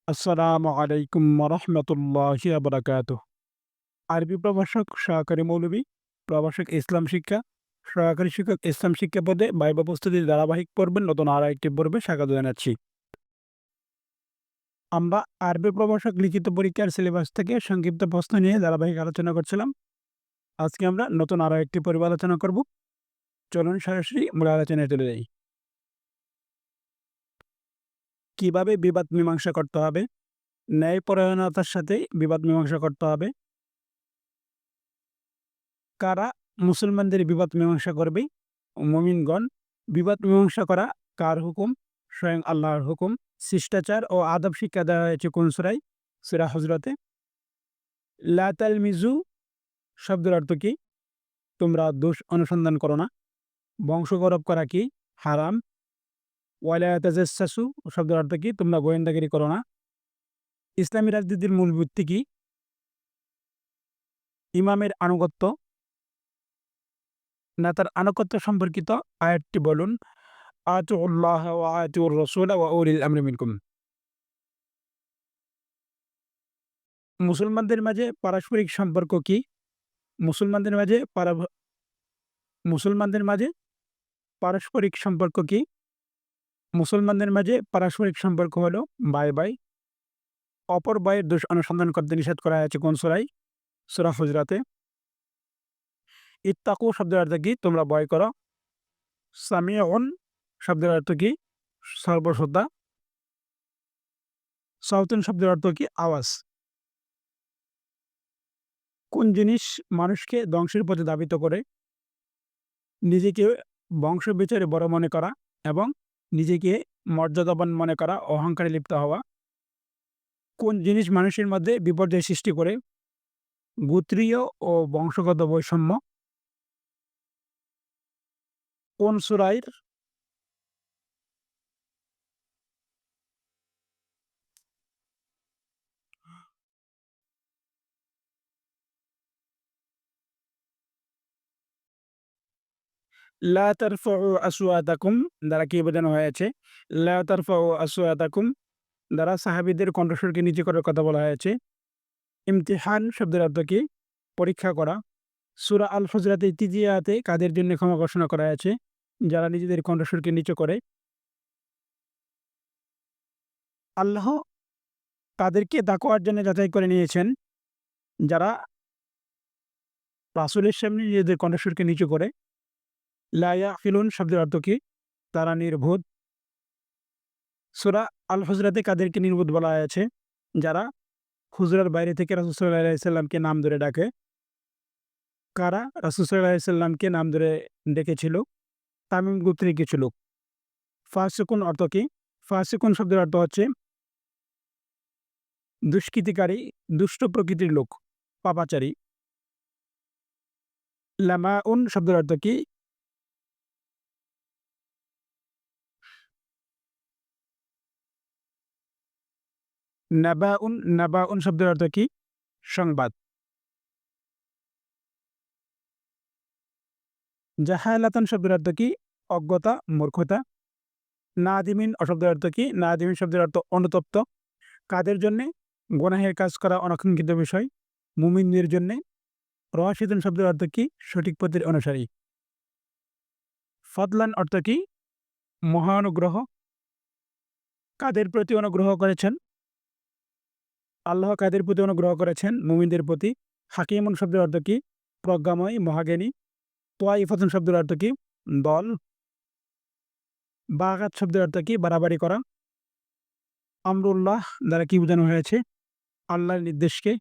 আসসালামু আলাইকুম ওয়া বারাকাতুহ। আরবি প্রভাষক সহকারী মৌলভী, প্রভাষক ইসলাম শিক্ষা, সহকারী শিক্ষক ইসলাম শিক্ষা পদে ভাইবা প্রস্তুতির ধারাবাহিক পর্বের নতুন আরো একটি পর্বে স্বাগত জানাচ্ছি। আমরা আরবি প্রভাষক লিখিত পরীক্ষার সিলেবাস থেকে সংক্ষিপ্ত প্রশ্ন নিয়ে ধারাবাহিক আলোচনা করছিলাম। আজকে আমরা নতুন আরো একটি পর্ব আলোচনা করব। চলুন সরাসরি মূল আলোচনায় চলে যাই। কিভাবে বিবাদ মীমাংসা করতে হবে? ন্যায়পরায়ণতার সাথে বিবাদ মীমাংসা করতে হবে। কারা মুসলমানদের বিবাদ মীমাংসা করবে? মুমিনগণ। বিবাদ মীমাংসা করা কার হুকুম? স্বয়ং আল্লাহর হুকুম। শিষ্টাচার ও আদব শিক্ষা দেওয়া হয়েছে কোন সূরায়? সূরা হুজরাতে। লা তালমিজু শব্দের অর্থ কি? তোমরা দোষ অনুসন্ধান করো না। বংশগৌরব করা কি? হারাম। ওয়ালা তাজাসসু শব্দের অর্থ কি? তোমরা গোয়েন্দাগিরি করো না। ইসলামী রাজনীতির মূল ভিত্তি কি? ইমামের আনুগত্য। নেতার আনুগত্য সম্পর্কিত আয়াতটি বলুন। আতিউল্লাহ ওয়া আতিউর রাসূল ওয়া উলিল আমরি মিনকুম। মুসলমানদের মাঝে পারস্পরিক সম্পর্ক কি? মুসলমানদের মাঝে মুসলমানদের মাঝে পারস্পরিক সম্পর্ক কি? মুসলমানদের মাঝে পারস্পরিক সম্পর্ক হলো ভাই, ভাই। অপর ভাইয়ের দোষ অনুসন্ধান করতে নিষেধ করা হয়েছে কোন সূরায়? সূরা হুজরাতে। ইত্তাকু শব্দের অর্থ কি? তোমরা ভয় করো। সামিউন শব্দের অর্থ কি? সর্বশ্রোতা। সাউতুন শব্দের অর্থ কি? আওয়াজ। কোন জিনিস মানুষকে ধ্বংসের পথে ধাবিত করে? নিজেকে বংশবিচারে বড় মনে করা এবং নিজেকে মর্যাদাবান মনে করা, অহংকারে লিপ্ত হওয়া। কোন জিনিস মানুষের মধ্যে বিপর্যয় সৃষ্টি করে? গোত্রীয় ও বংশগত বৈষম্য। কোন সূরার লা তারফাউ আসওয়াতাকুম দ্বারা কি বোঝানো হয়েছে? লা তারফাউ আসওয়াতাকুম দ্বারা সাহাবীদের কণ্ঠস্বরকে নিচু করার কথা বলা হয়েছে। ইমতিহান শব্দের অর্থ কি? পরীক্ষা করা। সূরা আল হুজরাতের ৩য় আয়াতে কাদের জন্য ক্ষমা ঘোষণা করা হয়েছে? যারা নিজেদের কণ্ঠস্বরকে নিচু করে। আল্লাহ তাদেরকে তাকওয়ার জন্য যাচাই করে নিয়েছেন, যারা রাসূলের সামনে নিজেদের কণ্ঠস্বরকে নিচু করে। লা ইয়াকিলুন শব্দের অর্থ কি? তারা নির্বোধ। সূরা আল হুজরাতে কাদেরকে নির্বোধ বলা হয়েছে? যারা হুজরার বাইরে থেকে রাসূল সাল্লাল্লাহু আলাইহি সাল্লামকে নাম ধরে ডাকে। কারা রাসূল সাল্লাল্লাহু আলাইহি সাল্লামকে নাম ধরে ডেকেছিল? তামিম গোত্রের কিছু লোক। ফাসিকুন অর্থ কি? ফাসিকুন শব্দের অর্থ হচ্ছে দুষ্কৃতিকারী, দুষ্ট প্রকৃতির লোক, পাপাচারী। লামাউন শব্দের অর্থ কি? নাবাউন শব্দের অর্থ কি? সংবাদ। জাহালাতান শব্দের অর্থ কি? অজ্ঞতা, মূর্খতা। নাদিমিন শব্দের অর্থ কি? নাদিমিন শব্দের অর্থ অনুতপ্ত। কাদের জন্যে? গুনাহের কাজ করা অনাকাঙ্ক্ষিত বিষয়। মুমিনদের জন্যে। রাশিদুন শব্দের অর্থ কি? সঠিক পথের অনুসারী। ফদলান অর্থ কি? মহানুগ্রহ। কাদের প্রতি অনুগ্রহ করেছেন? আল্লাহ কাদের প্রতি অনুগ্রহ করেছেন? মুমিনদের প্রতি। হাকিমুন শব্দের অর্থ কি? প্রজ্ঞাময়, মহাজ্ঞানী। তোয়াইফাতুন শব্দের অর্থ কি? দল। বাগাত শব্দের অর্থ কি? বাড়াবাড়ি করা। আমরুল্লাহ দ্বারা কি বোঝানো হয়েছে? আল্লাহর নির্দেশকে।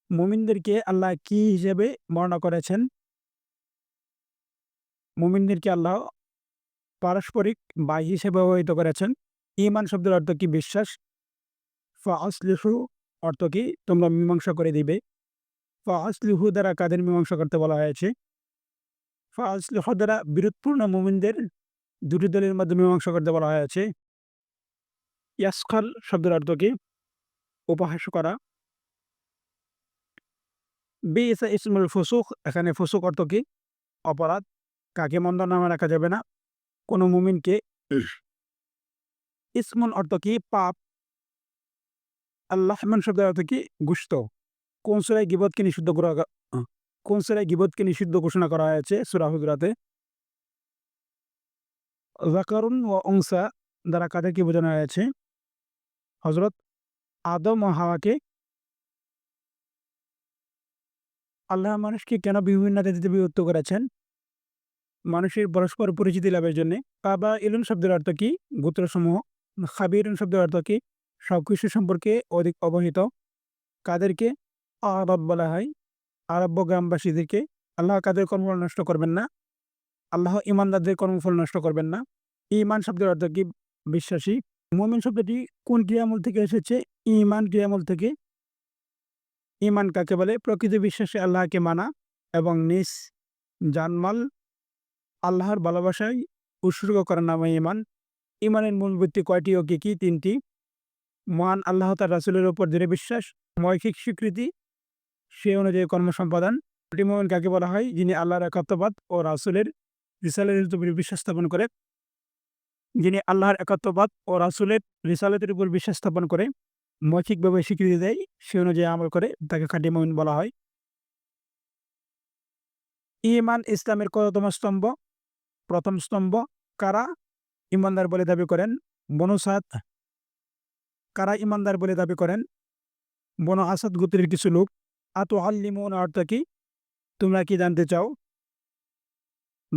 মুমিনদেরকে আল্লাহ কি হিসেবে বর্ণনা করেছেন? মুমিনদেরকে আল্লাহ পারস্পরিক ভাই হিসেবে অবহিত করেছেন। ঈমান শব্দের অর্থ কি? বিশ্বাস। ফাআসলিহু অর্থ কি? তোমরা মীমাংসা করে দিবে। ফাআসলিহু দ্বারা কাদের মীমাংসা করতে বলা হয়েছে? ফাআসলিহু দ্বারা বিরোধপূর্ণ মুমিনদের দুটি দলের মধ্যে মীমাংসা করতে বলা হয়েছে। ইয়াসখাল শব্দের অর্থ কি? উপহাস করা। বিইসা ইসমুল ফুসুক এখানে ফুসুক অর্থ কি? অপরাধ। কাকে মন্দ নামে রাখা যাবে না। কোন মুমিনকে ইসমুন অর্থ কি? পাপ। আল-লাহমান শব্দের অর্থ কি? গোশত। কোন সূরায় গীবতকে নিষিদ্ধ করা আ কোন সূরায় গীবতকে নিষিদ্ধ ঘোষণা করা হয়েছে? সূরা হুজুরাতে। যাকারুন ওয়া উনসা দ্বারা কাদেরকে বোঝানো হয়েছে? হযরত আদম ও হাওয়াকে। আল্লাহ মানুষকে কেন বিভিন্ন জাতিতে বিভক্ত করেছেন? মানুষের পরস্পর পরিচিতি লাভের জন্যে। কাবাইলুন শব্দের অর্থ কি? গোত্রসমূহ। খাবিরুন শব্দের অর্থ কি? সবকিছু সম্পর্কে অধিক অবহিত। কাদেরকে আরব বলা হয়? আরব্য গ্রামবাসীদেরকে। আল্লাহ কাদের কর্মফল নষ্ট করবেন না? আল্লাহ ঈমানদারদের কর্মফল নষ্ট করবেন না। ঈমান শব্দের অর্থ কি? বিশ্বাসী। মুমিন শব্দটি কোন ক্রিয়ামূল থেকে এসেছে? ঈমান ক্রিয়ামূল থেকে। ঈমান কাকে বলে? প্রকৃত বিশ্বাসে আল্লাহকে মানা এবং নিজ জানমাল আল্লাহর ভালোবাসায় উৎসর্গ করার নামে ঈমান। ঈমানের মূল ভিত্তি কয়টি ও কি? ৩টি। মহান আল্লাহ তার রাসূলের উপর দৃঢ় বিশ্বাস, মৌখিক স্বীকৃতি, সে অনুযায়ী কর্ম সম্পাদন। মুমিন কাকে বলা হয়? যিনি আল্লাহর একাত্মবাদ ও রাসূলের রিসালাতের উপর বিশ্বাস স্থাপন করে। যিনি আল্লাহর একাত্মবাদ ও রাসূলের রিসালাতের উপর বিশ্বাস স্থাপন করে, মৌখিকভাবে স্বীকৃতি দেয়, সে অনুযায়ী আমল করে, তাকে খাঁটি মুমিন বলা হয়। ঈমান ইসলামের কততম স্তম্ভ? ১ম স্তম্ভ। কারা ঈমানদার বলে দাবি করেন? বনু সাদ। কারা ঈমানদার বলে দাবি করেন? বনু আসাদ গোত্রের কিছু লোক। আতুআল্লিমুনা অর্থ কি? তোমরা কি জানতে চাও?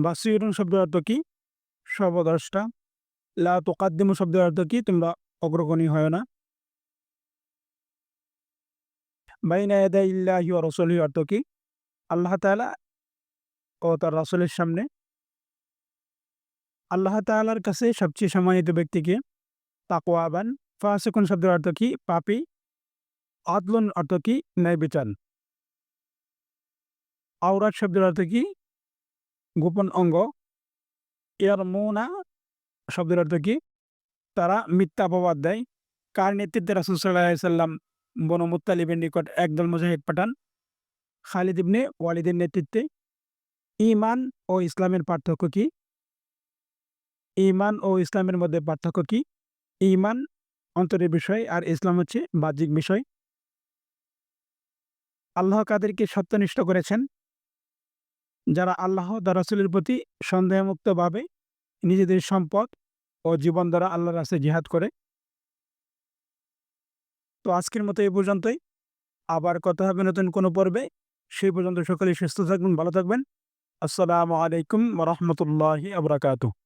বাসীরুন শব্দের অর্থ কি? সর্বদ্রষ্টা। লা তুকাদ্দিমু শব্দের অর্থ কি? তোমরা অগ্রগণী হয় না। বাইনা ইয়াদাইল্লাহি ওয়া রাসূলিহি অর্থ কি? আল্লাহ তাআলা ও তার রাসূলের সামনে। আল্লাহ তাআলার কাছে সবচেয়ে সম্মানিত ব্যক্তি কে? তাকওয়াবান। ফাসিকুন শব্দের অর্থ কি? পাপী। আদলুন অর্থ কি? ন্যায় বিচার। আওরাত শব্দের অর্থ কি? গোপন অঙ্গ। ইয়ারমুনা শব্দের অর্থ কি? তারা মিথ্যা অপবাদ দেয়। কার নেতৃত্বে রাসূল সাল্লাল্লাহু আলাইহি সাল্লাম বনু মুত্তালিবের নিকট একদল মুজাহিদ পাঠান? খালিদ ইবনে ওয়ালিদের নেতৃত্বে। ঈমান ও ইসলামের পার্থক্য কি? ঈমান ও ইসলামের মধ্যে পার্থক্য কি? ঈমান অন্তরের বিষয় আর ইসলাম হচ্ছে বাহ্যিক বিষয়। আল্লাহ কাদেরকে সত্যনিষ্ঠ করেছেন? যারা আল্লাহ তার রাসূলের প্রতি সন্দেহমুক্তভাবে নিজেদের সম্পদ ও জীবন দ্বারা আল্লাহর রাস্তায় জিহাদ করে। তো আজকের মতো এই পর্যন্তই। আবার কথা হবে নতুন কোনো পর্বে। সেই পর্যন্ত সকলেই সুস্থ থাকবেন, ভালো থাকবেন। আসসালামু আলাইকুম ওয়া রাহমাতুল্লাহি ওয়া বারাকাতুহু।